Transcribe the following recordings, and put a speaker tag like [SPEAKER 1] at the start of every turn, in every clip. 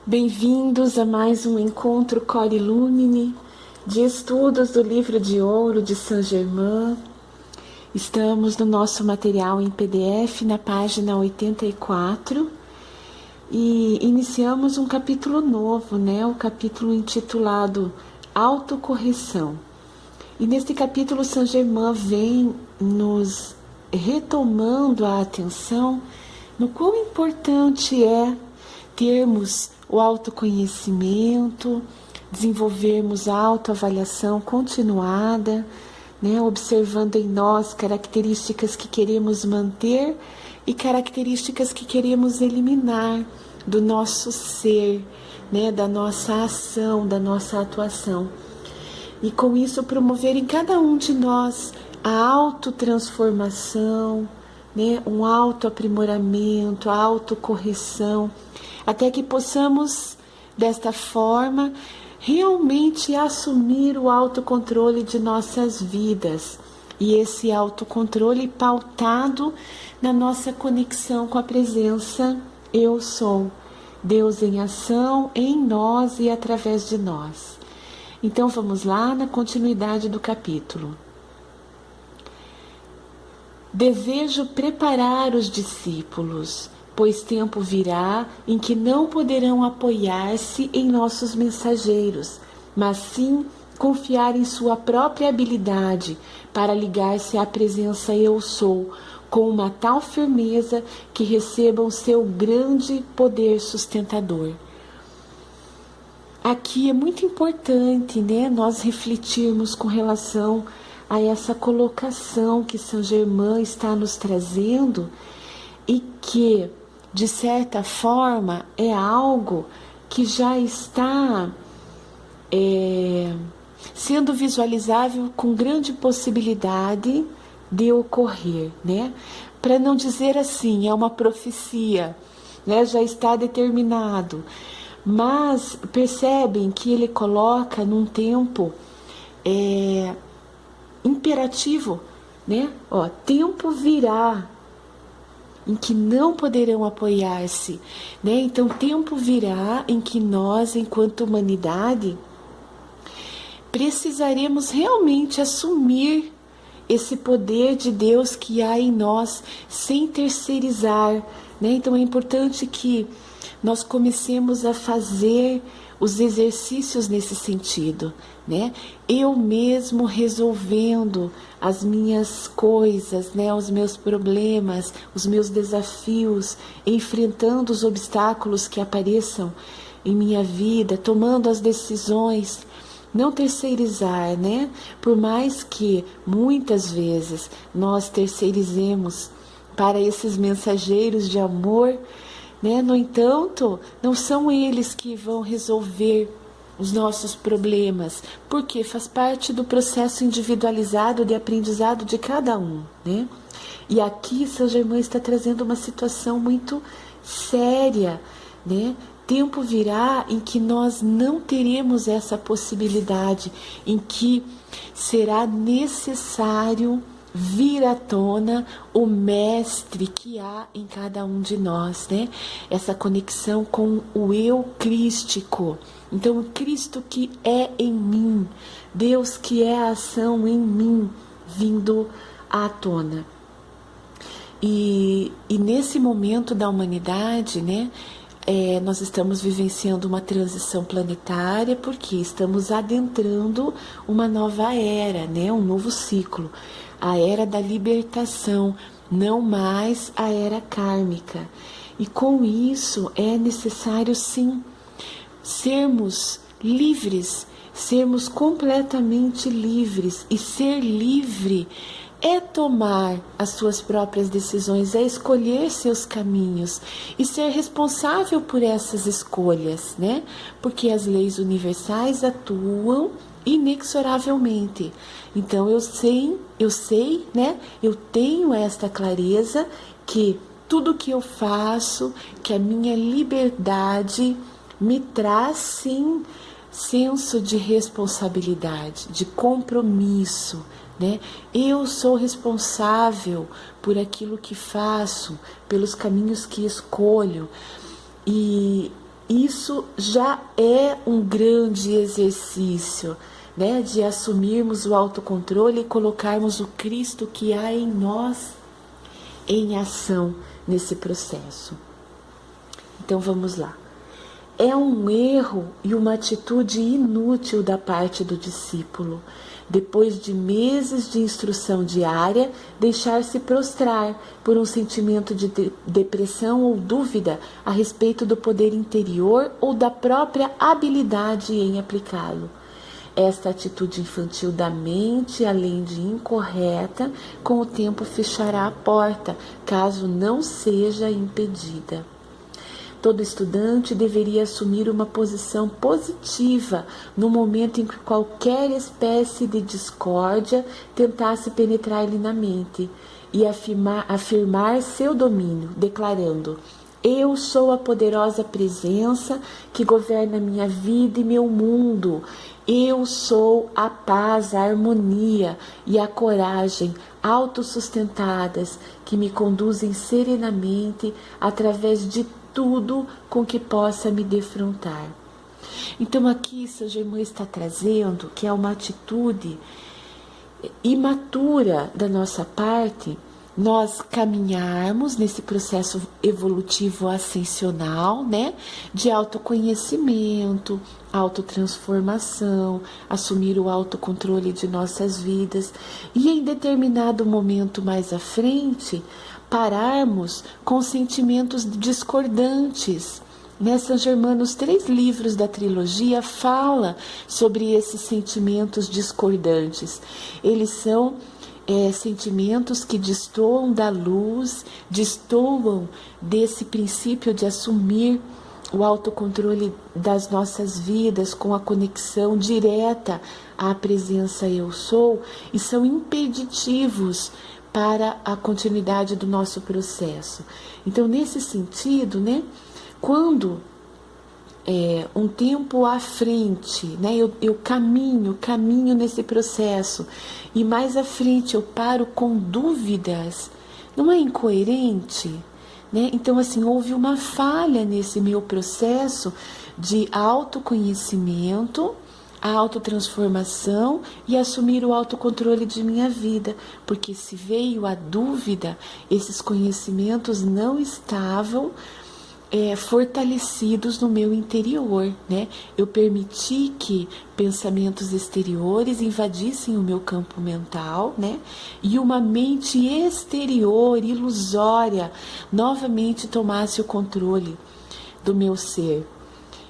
[SPEAKER 1] Bem-vindos a mais um encontro Cor Lumine de estudos do Livro de Ouro de Saint-Germain. Estamos no nosso material em PDF na página 84 e iniciamos um capítulo novo, o capítulo intitulado Autocorreção. E neste capítulo Saint-Germain vem nos retomando a atenção no quão importante é termos o autoconhecimento, desenvolvermos a autoavaliação continuada, observando em nós características que queremos manter e características que queremos eliminar do nosso ser, da nossa ação, da nossa atuação. E com isso promover em cada um de nós a autotransformação, um autoaprimoramento, a autocorreção, até que possamos, desta forma, realmente assumir o autocontrole de nossas vidas. E esse autocontrole pautado na nossa conexão com a presença Eu Sou, Deus em ação, em nós e através de nós. Então vamos lá na continuidade do capítulo. Desejo preparar os discípulos, pois tempo virá em que não poderão apoiar-se em nossos mensageiros, mas sim confiar em sua própria habilidade para ligar-se à presença Eu Sou, com uma tal firmeza que recebam seu grande poder sustentador. Aqui é muito importante, nós refletirmos com relação a essa colocação que Saint-Germain está nos trazendo e que, de certa forma, é algo que já está sendo visualizável com grande possibilidade de ocorrer, Para não dizer assim, é uma profecia, já está determinado. Mas percebem que ele coloca num tempo imperativo, tempo virá em que não poderão apoiar-se, Então tempo virá em que nós, enquanto humanidade, precisaremos realmente assumir esse poder de Deus que há em nós, sem terceirizar, Então é importante que nós comecemos a fazer os exercícios nesse sentido, Eu mesmo resolvendo as minhas coisas, os meus problemas, os meus desafios, enfrentando os obstáculos que apareçam em minha vida, tomando as decisões, não terceirizar, Por mais que muitas vezes nós terceirizemos para esses mensageiros de amor, No entanto, não são eles que vão resolver os nossos problemas, porque faz parte do processo individualizado de aprendizado de cada um, E aqui Saint-Germain está trazendo uma situação muito séria, Tempo virá em que nós não teremos essa possibilidade, em que será necessário vir à tona o mestre que há em cada um de nós, Essa conexão com o eu crístico. Então, o Cristo que é em mim, Deus que é a ação em mim, vindo à tona. E nesse momento da humanidade, nós estamos vivenciando uma transição planetária, porque estamos adentrando uma nova era, um novo ciclo. A era da libertação, não mais a era kármica. E com isso é necessário sim sermos livres, sermos completamente livres. E ser livre é tomar as suas próprias decisões, é escolher seus caminhos e ser responsável por essas escolhas, Porque as leis universais atuam inexoravelmente. Então eu sei, eu tenho esta clareza que tudo que eu faço, que a minha liberdade me traz sim senso de responsabilidade, de compromisso, Eu sou responsável por aquilo que faço, pelos caminhos que escolho. E isso já é um grande exercício, né, de assumirmos o autocontrole e colocarmos o Cristo que há em nós em ação nesse processo. Então vamos lá. É um erro e uma atitude inútil da parte do discípulo, depois de meses de instrução diária, deixar-se prostrar por um sentimento de depressão ou dúvida a respeito do poder interior ou da própria habilidade em aplicá-lo. Esta atitude infantil da mente, além de incorreta, com o tempo fechará a porta, caso não seja impedida. Todo estudante deveria assumir uma posição positiva no momento em que qualquer espécie de discórdia tentasse penetrar-lhe na mente e afirmar seu domínio, declarando: eu sou a poderosa presença que governa minha vida e meu mundo. Eu sou a paz, a harmonia e a coragem autossustentadas que me conduzem serenamente através de tudo com que possa me defrontar. Então aqui São Germain está trazendo que é uma atitude imatura da nossa parte nós caminharmos nesse processo evolutivo ascensional, né, de autoconhecimento, autotransformação, assumir o autocontrole de nossas vidas e em determinado momento mais à frente, pararmos com sentimentos discordantes. Saint Germain, nos 3 livros da trilogia, fala sobre esses sentimentos discordantes. Eles são sentimentos que destoam da luz, destoam desse princípio de assumir o autocontrole das nossas vidas com a conexão direta à presença eu sou e são impeditivos para a continuidade do nosso processo. Então, nesse sentido, né, quando um tempo à frente, né, eu caminho nesse processo e mais à frente eu paro com dúvidas, não é incoerente? Né? Então, assim, houve uma falha nesse meu processo de autoconhecimento, a autotransformação e assumir o autocontrole de minha vida, porque se veio a dúvida, esses conhecimentos não estavam fortalecidos no meu interior, né? Eu permiti que pensamentos exteriores invadissem o meu campo mental, né? E uma mente exterior, ilusória, novamente tomasse o controle do meu ser.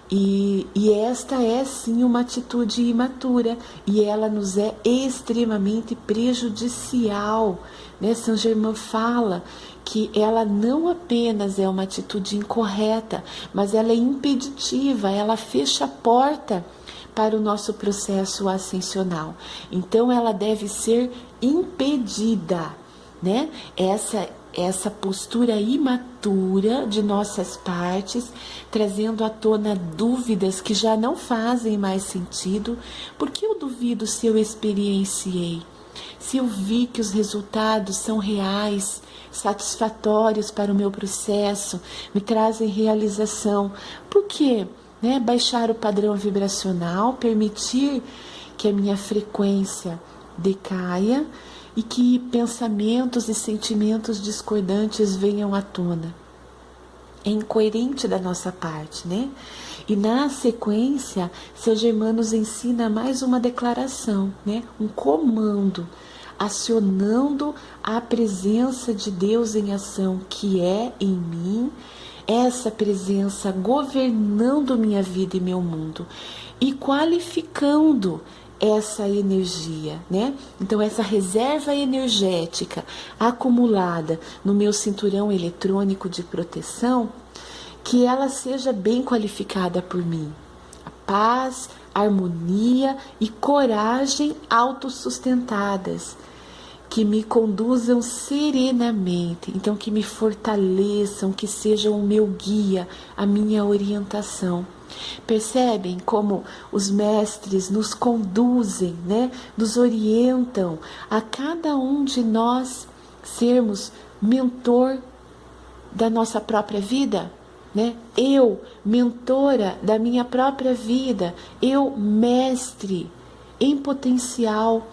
[SPEAKER 1] E esta é sim uma atitude imatura e ela nos é extremamente prejudicial, né? Saint Germain fala que ela não apenas é uma atitude incorreta, mas ela é impeditiva, ela fecha a porta para o nosso processo ascensional. Então ela deve ser impedida, né? Essa postura imatura de nossas partes, trazendo à tona dúvidas que já não fazem mais sentido. Por que eu duvido se eu experienciei? Se eu vi que os resultados são reais, satisfatórios para o meu processo, me trazem realização. Por quê? Né? Baixar o padrão vibracional, permitir que a minha frequência decaia e que pensamentos e sentimentos discordantes venham à tona. É incoerente da nossa parte, né? E na sequência, Saint Germain nos ensina mais uma declaração, né? Um comando, acionando a presença de Deus em ação que é em mim, essa presença governando minha vida e meu mundo e qualificando essa energia, né? Então essa reserva energética acumulada no meu cinturão eletrônico de proteção, que ela seja bem qualificada por mim. A paz, harmonia e coragem autossustentadas, que me conduzam serenamente, então que me fortaleçam, que sejam o meu guia, a minha orientação. Percebem como os mestres nos conduzem, né? Nos orientam a cada um de nós sermos mentor da nossa própria vida, né? Eu, mentora da minha própria vida, eu, mestre em potencial.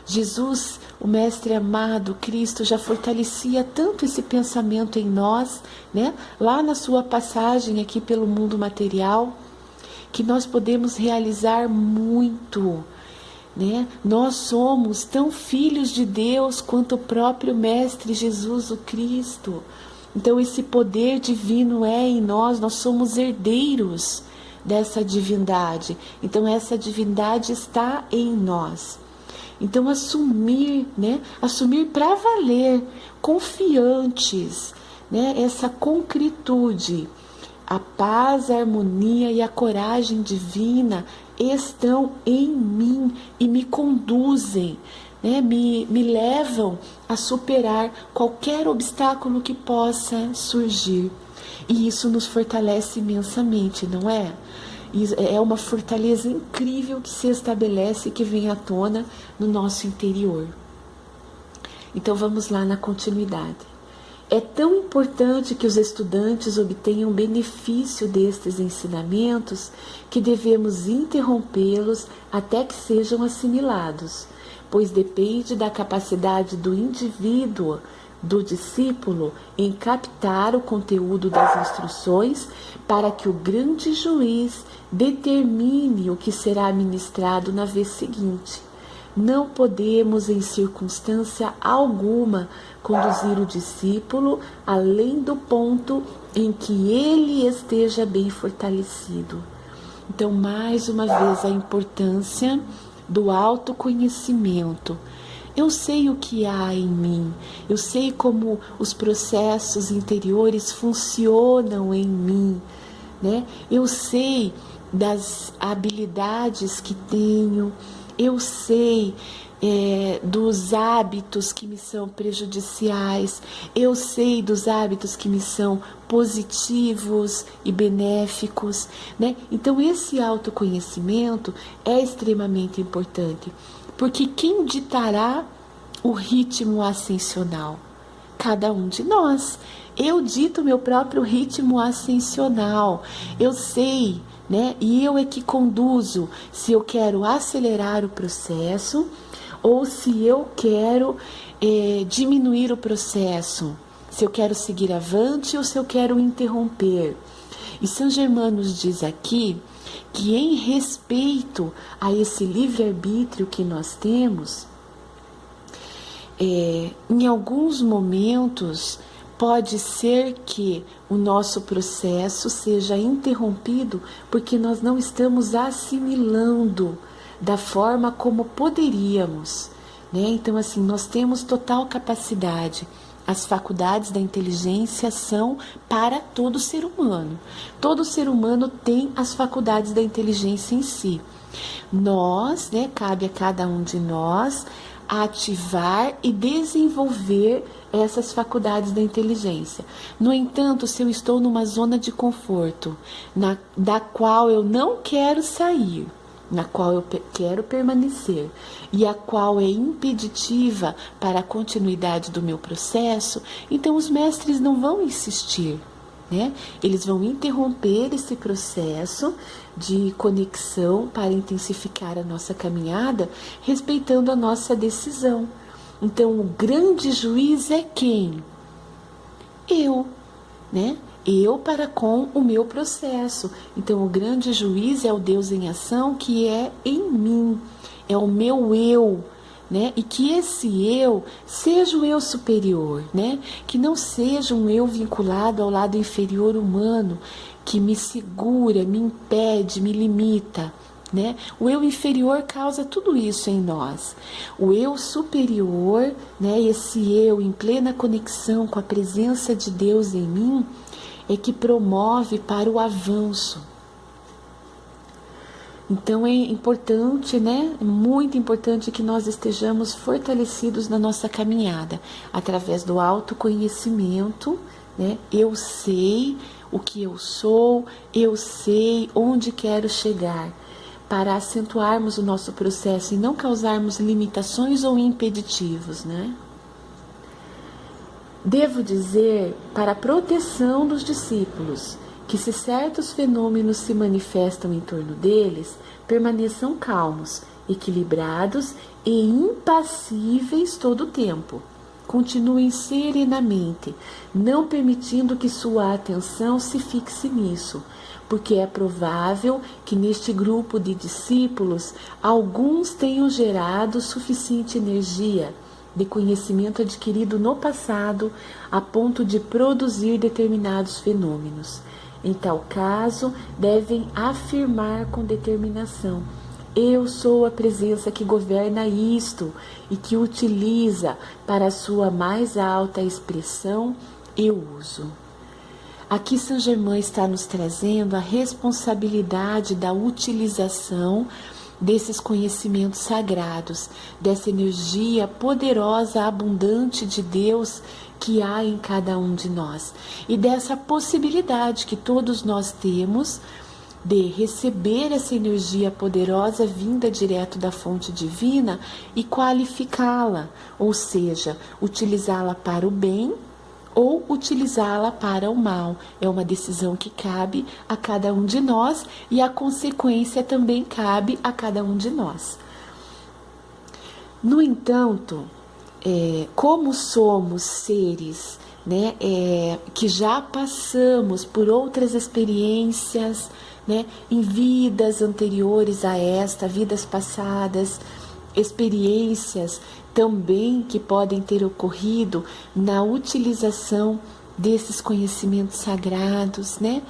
[SPEAKER 1] Jesus, o mestre amado, Cristo, já fortalecia tanto esse pensamento em nós, né? Lá na sua passagem aqui pelo mundo material, que nós podemos realizar muito, né? Nós somos tão filhos de Deus quanto o próprio mestre Jesus, o Cristo. Então esse poder divino é em nós, nós somos herdeiros dessa divindade. Então essa divindade está em nós. Então assumir, né? Assumir para valer, confiantes, né? Essa concretude, a paz, a harmonia e a coragem divina estão em mim e me conduzem, né? Me levam a superar qualquer obstáculo que possa surgir. E isso nos fortalece imensamente, não é? É uma fortaleza incrível que se estabelece e que vem à tona no nosso interior. Então vamos lá na continuidade. É tão importante que os estudantes obtenham benefício destes ensinamentos que devemos interrompê-los até que sejam assimilados, pois depende da capacidade do indivíduo, do discípulo, em captar o conteúdo das instruções para que o grande juiz determine o que será ministrado na vez seguinte. Não podemos, em circunstância alguma, conduzir o discípulo além do ponto em que ele esteja bem fortalecido. Então, mais uma vez, a importância do autoconhecimento. Eu sei o que há em mim, eu sei como os processos interiores funcionam em mim, né? Eu sei das habilidades que tenho, eu sei dos hábitos que me são prejudiciais, eu sei dos hábitos que me são positivos e benéficos, né? Então esse autoconhecimento é extremamente importante, porque quem ditará o ritmo ascensional? Cada um de nós. Eu dito meu próprio ritmo ascensional, eu sei, né? E eu é que conduzo se eu quero acelerar o processo ou se eu quero diminuir o processo, se eu quero seguir avante ou se eu quero interromper. E São Germano nos diz aqui que em respeito a esse livre-arbítrio que nós temos, em alguns momentos pode ser que o nosso processo seja interrompido porque nós não estamos assimilando da forma como poderíamos, né? Então, assim, nós temos total capacidade. As faculdades da inteligência são para todo ser humano. Todo ser humano tem as faculdades da inteligência em si. Nós, né, cabe a cada um de nós ativar e desenvolver essas faculdades da inteligência. No entanto, se eu estou numa zona de conforto, da qual eu não quero sair, na qual eu quero permanecer e a qual é impeditiva para a continuidade do meu processo, então os mestres não vão insistir, né? Eles vão interromper esse processo de conexão para intensificar a nossa caminhada, respeitando a nossa decisão. Então, o grande juiz é quem? Eu, né? Eu para com o meu processo. Então, o grande juiz é o Deus em ação que é em mim, é o meu eu, né? E que esse eu seja o eu superior, né? Que não seja um eu vinculado ao lado inferior humano, que me segura, me impede, me limita, né? O eu inferior causa tudo isso em nós. O eu superior, né? Esse eu em plena conexão com a presença de Deus em mim, é que promove para o avanço. Então é importante, né? É muito importante que nós estejamos fortalecidos na nossa caminhada, através do autoconhecimento, né? Eu sei o que eu sou, eu sei onde quero chegar, para acentuarmos o nosso processo e não causarmos limitações ou impeditivos, né? Devo dizer, para a proteção dos discípulos, que se certos fenômenos se manifestam em torno deles, permaneçam calmos, equilibrados e impassíveis todo o tempo. Continuem serenamente, não permitindo que sua atenção se fixe nisso, porque é provável que neste grupo de discípulos alguns tenham gerado suficiente energia de conhecimento adquirido no passado a ponto de produzir determinados fenômenos. Em tal caso, devem afirmar com determinação: eu sou a presença que governa isto e que utiliza para a sua mais alta expressão e uso. Aqui Saint Germain está nos trazendo a responsabilidade da utilização desses conhecimentos sagrados, dessa energia poderosa, abundante de Deus que há em cada um de nós, e dessa possibilidade que todos nós temos de receber essa energia poderosa vinda direto da fonte divina e qualificá-la, ou seja, utilizá-la para o bem ou utilizá-la para o mal. É uma decisão que cabe a cada um de nós e a consequência também cabe a cada um de nós. No entanto, como somos seres, né, que já passamos por outras experiências, né, em vidas anteriores a esta, vidas passadas, experiências também que podem ter ocorrido na utilização desses conhecimentos sagrados, né?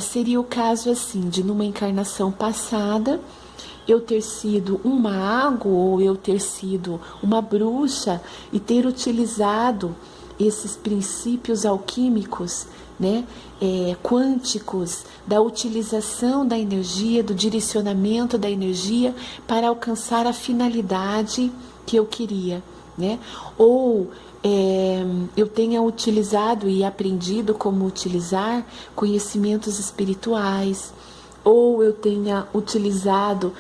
[SPEAKER 1] Seria o caso assim, de numa encarnação passada, eu ter sido um mago ou eu ter sido uma bruxa e ter utilizado esses princípios alquímicos, né, quânticos, da utilização da energia, do direcionamento da energia para alcançar a finalidade que eu queria, né? Ou eu tenha utilizado e aprendido como utilizar conhecimentos espirituais, ou eu tenha utilizado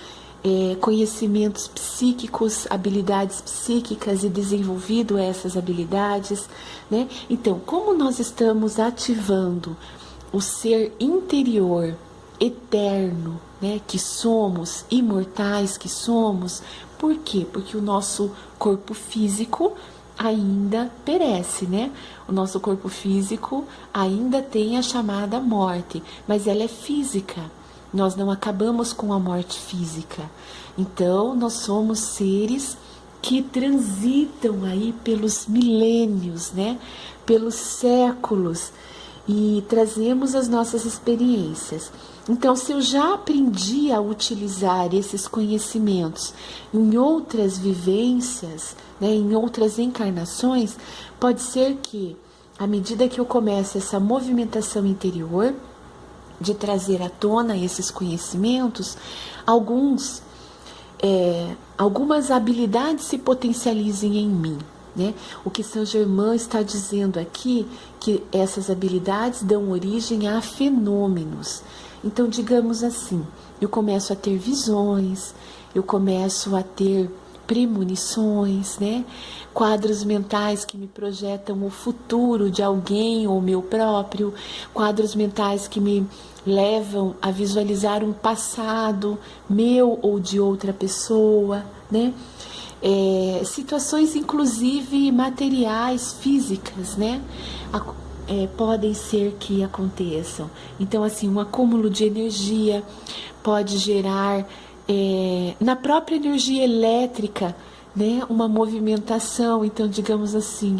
[SPEAKER 1] conhecimentos psíquicos, habilidades psíquicas e desenvolvido essas habilidades, né? Então, como nós estamos ativando o ser interior, eterno, né, que somos, imortais que somos, por quê? Porque o nosso corpo físico ainda perece, né? O nosso corpo físico ainda tem a chamada morte, mas ela é física. Nós não acabamos com a morte física. Então, nós somos seres que transitam aí pelos milênios, né? Pelos séculos, e trazemos as nossas experiências. Então, se eu já aprendi a utilizar esses conhecimentos em outras vivências, né, em outras encarnações, pode ser que, à medida que eu comece essa movimentação interior, de trazer à tona esses conhecimentos, algumas habilidades se potencializem em mim, né? O que Saint Germain está dizendo aqui, que essas habilidades dão origem a fenômenos. Então, digamos assim, eu começo a ter visões, eu começo a ter premonições, né? Quadros mentais que me projetam o futuro de alguém ou meu próprio, quadros mentais que me levam a visualizar um passado meu ou de outra pessoa, né? Situações inclusive materiais, físicas, né? Podem ser que aconteçam. Então, assim, um acúmulo de energia pode gerar na própria energia elétrica, né, uma movimentação. Então, digamos assim,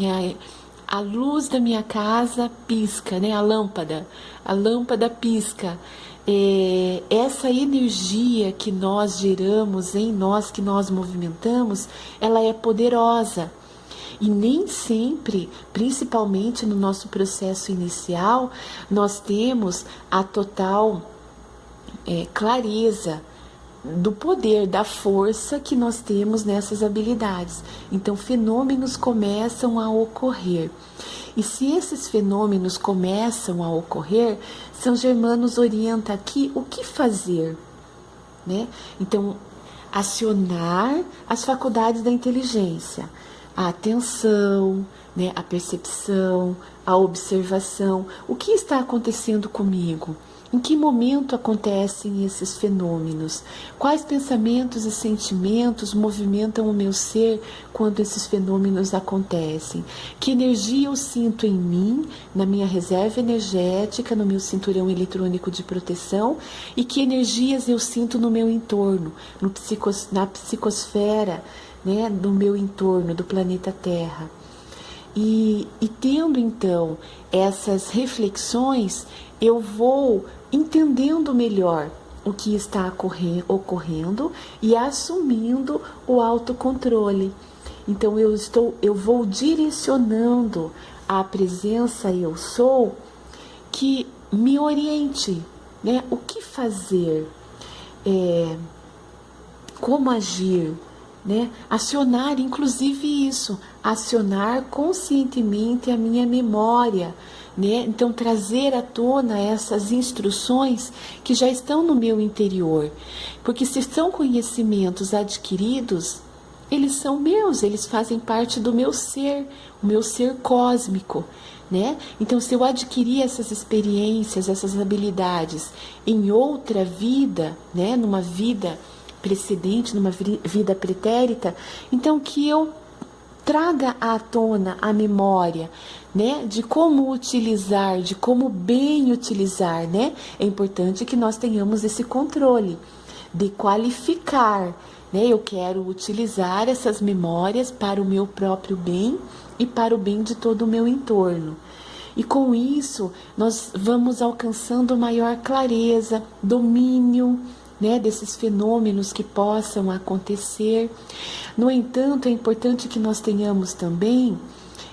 [SPEAKER 1] a luz da minha casa pisca, né, a lâmpada pisca. Essa energia que nós geramos em nós, que nós movimentamos, ela é poderosa. E nem sempre, principalmente no nosso processo inicial, nós temos a total clareza do poder, da força que nós temos nessas habilidades. Então, fenômenos começam a ocorrer. E se esses fenômenos começam a ocorrer, Saint Germain nos orienta aqui o que fazer, né? Então, acionar as faculdades da inteligência, a atenção, né, a percepção, a observação. O que está acontecendo comigo? Em que momento acontecem esses fenômenos? Quais pensamentos e sentimentos movimentam o meu ser quando esses fenômenos acontecem? Que energia eu sinto em mim, na minha reserva energética, no meu cinturão eletrônico de proteção? E que energias eu sinto no meu entorno, na psicosfera, né, do meu entorno, do planeta Terra? E tendo então essas reflexões, eu vou entendendo melhor o que está ocorrendo e assumindo o autocontrole. Então eu vou direcionando a presença eu sou que me oriente, né? O que fazer, como agir, né? Acionar, inclusive isso, acionar conscientemente a minha memória, né? Então trazer à tona essas instruções que já estão no meu interior, porque se são conhecimentos adquiridos, eles são meus, eles fazem parte do meu ser, o meu ser cósmico, né? Então, se eu adquirir essas experiências, essas habilidades em outra vida, né? Numa vida precedente, numa vida pretérita, então que eu traga à tona a memória, né, de como utilizar, de como bem utilizar, né? É importante que nós tenhamos esse controle de qualificar, né? Eu quero utilizar essas memórias para o meu próprio bem e para o bem de todo o meu entorno. E com isso, nós vamos alcançando maior clareza, domínio, né, desses fenômenos que possam acontecer. No entanto, é importante que nós tenhamos também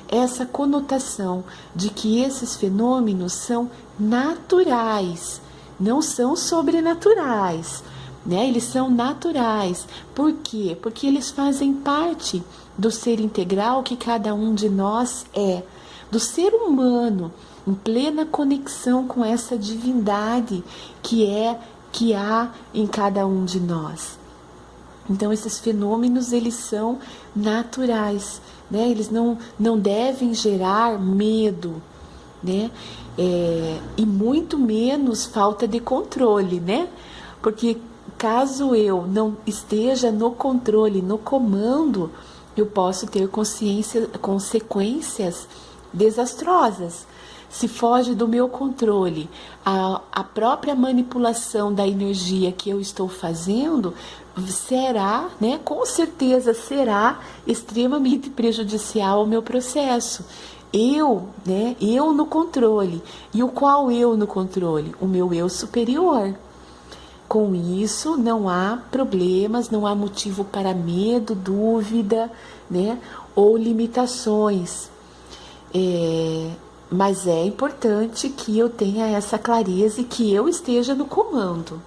[SPEAKER 1] essa conotação de que esses fenômenos são naturais, não são sobrenaturais, né? Eles são naturais. Por quê? Porque eles fazem parte do ser integral que cada um de nós é, do ser humano, em plena conexão com essa divindade que há em cada um de nós. Então, esses fenômenos, eles são naturais, né? Eles não devem gerar medo, né? E muito menos falta de controle, né? Porque caso eu não esteja no controle, no comando, eu posso ter consequências desastrosas. Se foge do meu controle a própria manipulação da energia que eu estou fazendo, será, né, com certeza será extremamente prejudicial ao meu processo. Eu no controle. E o qual eu no controle? O meu eu superior. Com isso, não há problemas, não há motivo para medo, dúvida, né, ou limitações. Mas é importante que eu tenha essa clareza e que eu esteja no comando.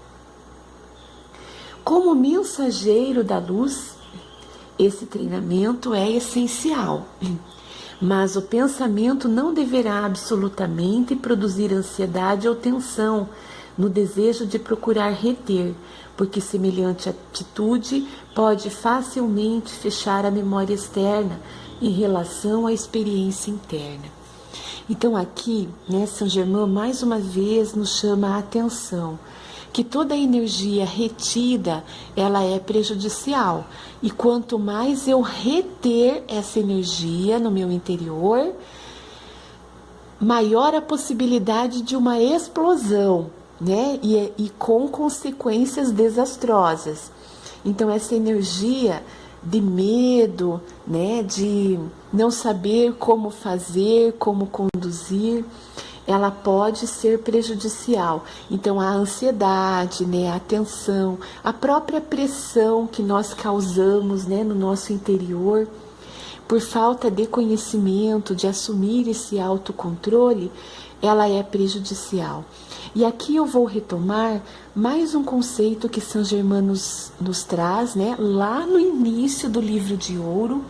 [SPEAKER 1] Como mensageiro da luz, esse treinamento é essencial. Mas o pensamento não deverá absolutamente produzir ansiedade ou tensão no desejo de procurar reter, porque semelhante atitude pode facilmente fechar a memória externa em relação à experiência interna. Então aqui, né, Saint Germain mais uma vez nos chama a atenção que toda energia retida, ela é prejudicial. E quanto mais eu reter essa energia no meu interior, maior a possibilidade de uma explosão, né? E com consequências desastrosas. Então essa energia de medo, né, de não saber como fazer, como conduzir, ela pode ser prejudicial. Então a ansiedade, né, a tensão, a própria pressão que nós causamos, né, no nosso interior, por falta de conhecimento, de assumir esse autocontrole, ela é prejudicial. E aqui eu vou retomar mais um conceito que Saint Germain nos traz, né, lá no início do Livro de Ouro,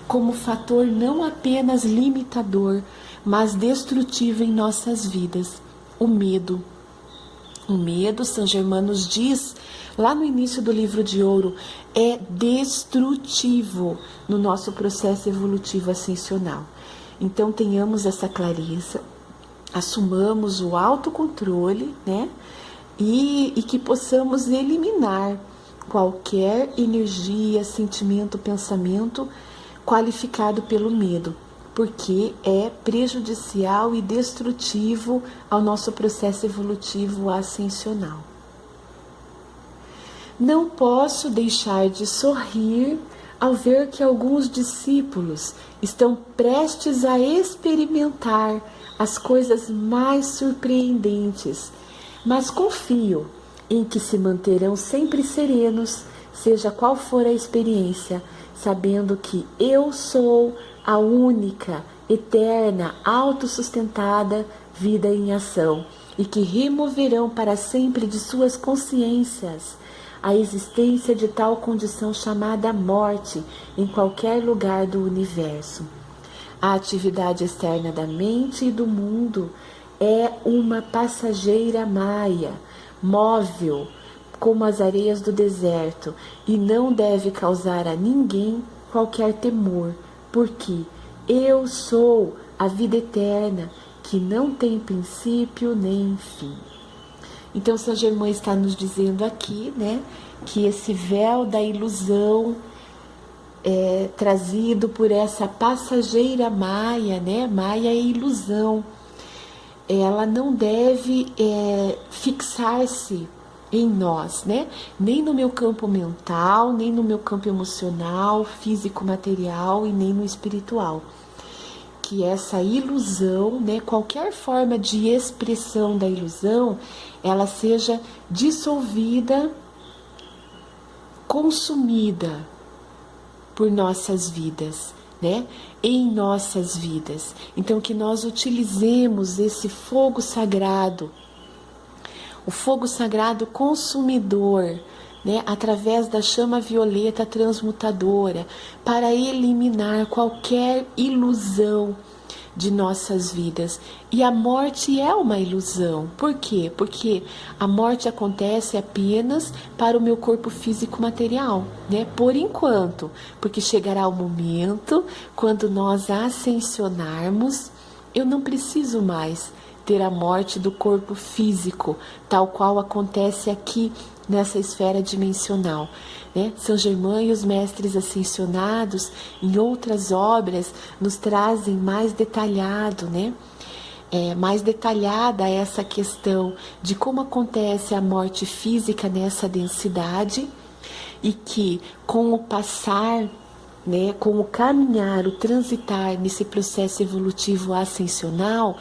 [SPEAKER 1] como fator não apenas limitador, mas destrutivo em nossas vidas, o medo. O medo, Saint Germain nos diz, lá no início do Livro de Ouro, é destrutivo no nosso processo evolutivo ascensional. Então tenhamos essa clareza, assumamos o autocontrole, né? E que possamos eliminar qualquer energia, sentimento, pensamento qualificado pelo medo, porque é prejudicial e destrutivo ao nosso processo evolutivo ascensional. Não posso deixar de sorrir ao ver que alguns discípulos estão prestes a experimentar as coisas mais surpreendentes, mas confio em que se manterão sempre serenos, seja qual for a experiência, sabendo que eu sou a única, eterna, autossustentada vida em ação, e que removerão para sempre de suas consciências a existência de tal condição chamada morte em qualquer lugar do universo. A atividade externa da mente e do mundo é uma passageira maia, móvel como as areias do deserto, e não deve causar a ninguém qualquer temor, porque eu sou a vida eterna, que não tem princípio nem fim. Então, São Germain está nos dizendo aqui, né, que esse véu da ilusão trazido por essa passageira maia, né, maia é ilusão, ela não deve fixar-se em nós, né, nem no meu campo mental, nem no meu campo emocional, físico, material e nem no espiritual. Que essa ilusão, né, qualquer forma de expressão da ilusão, ela seja dissolvida, consumida por nossas vidas, né, em nossas vidas. Então que nós utilizemos esse fogo sagrado, o fogo sagrado consumidor, né, através da chama violeta transmutadora, para eliminar qualquer ilusão de nossas vidas. E a morte é uma ilusão. Por quê? Porque a morte acontece apenas para o meu corpo físico material, né? Por enquanto, porque chegará o momento quando nós ascensionarmos, eu não preciso mais ter a morte do corpo físico, tal qual acontece aqui nessa esfera dimensional, né? São Germain e os mestres ascensionados, em outras obras, nos trazem mais detalhado, né? Mais detalhada essa questão de como acontece a morte física nessa densidade, e que com o passar, né, com o caminhar, o transitar nesse processo evolutivo ascensional,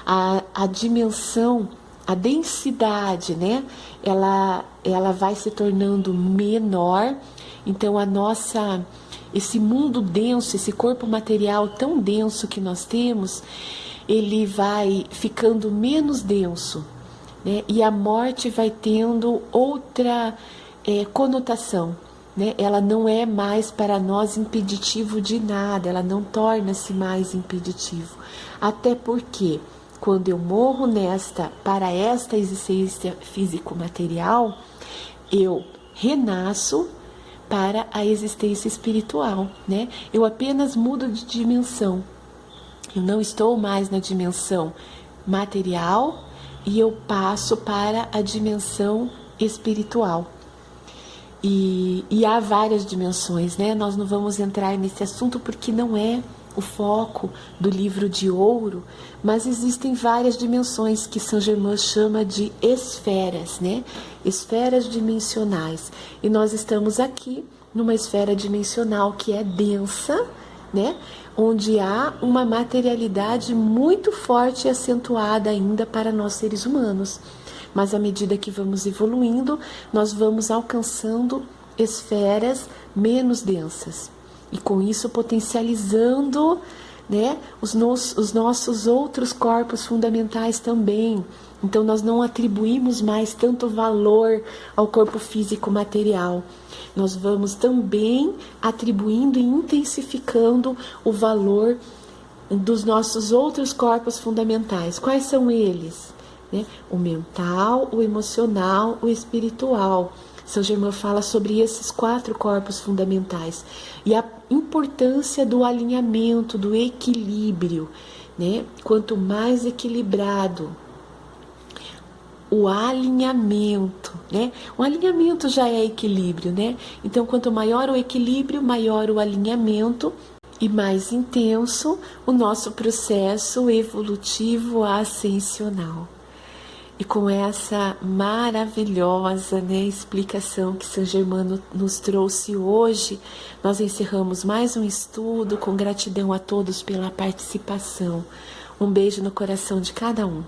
[SPEAKER 1] a dimensão, a densidade, né, ela vai se tornando menor. Então esse mundo denso, esse corpo material tão denso que nós temos, ele vai ficando menos denso, né, e a morte vai tendo outra conotação, né? Ela não é mais para nós impeditivo de nada, ela não torna-se mais impeditivo. Até porque, quando eu morro para esta existência físico-material, eu renasço para a existência espiritual, né? Eu apenas mudo de dimensão. Eu não estou mais na dimensão material e eu passo para a dimensão espiritual. E há várias dimensões, né? Nós não vamos entrar nesse assunto porque não é o foco do livro de ouro, mas existem várias dimensões que São Germain chama de esferas, né? Esferas dimensionais. E nós estamos aqui numa esfera dimensional que é densa, né? Onde há uma materialidade muito forte e acentuada ainda para nós seres humanos. Mas à medida que vamos evoluindo, nós vamos alcançando esferas menos densas. E com isso potencializando, né, os nossos outros corpos fundamentais também. Então nós não atribuímos mais tanto valor ao corpo físico material. Nós vamos também atribuindo e intensificando o valor dos nossos outros corpos fundamentais. Quais são eles? Né? O mental, o emocional, o espiritual. São Germain fala sobre esses 4 corpos fundamentais e a importância do alinhamento, do equilíbrio, né? Quanto mais equilibrado o alinhamento, né? O alinhamento já é equilíbrio, né? Então, quanto maior o equilíbrio, maior o alinhamento e mais intenso o nosso processo evolutivo ascensional. E com essa maravilhosa, né, explicação que Saint Germain nos trouxe hoje, nós encerramos mais um estudo com gratidão a todos pela participação. Um beijo no coração de cada um.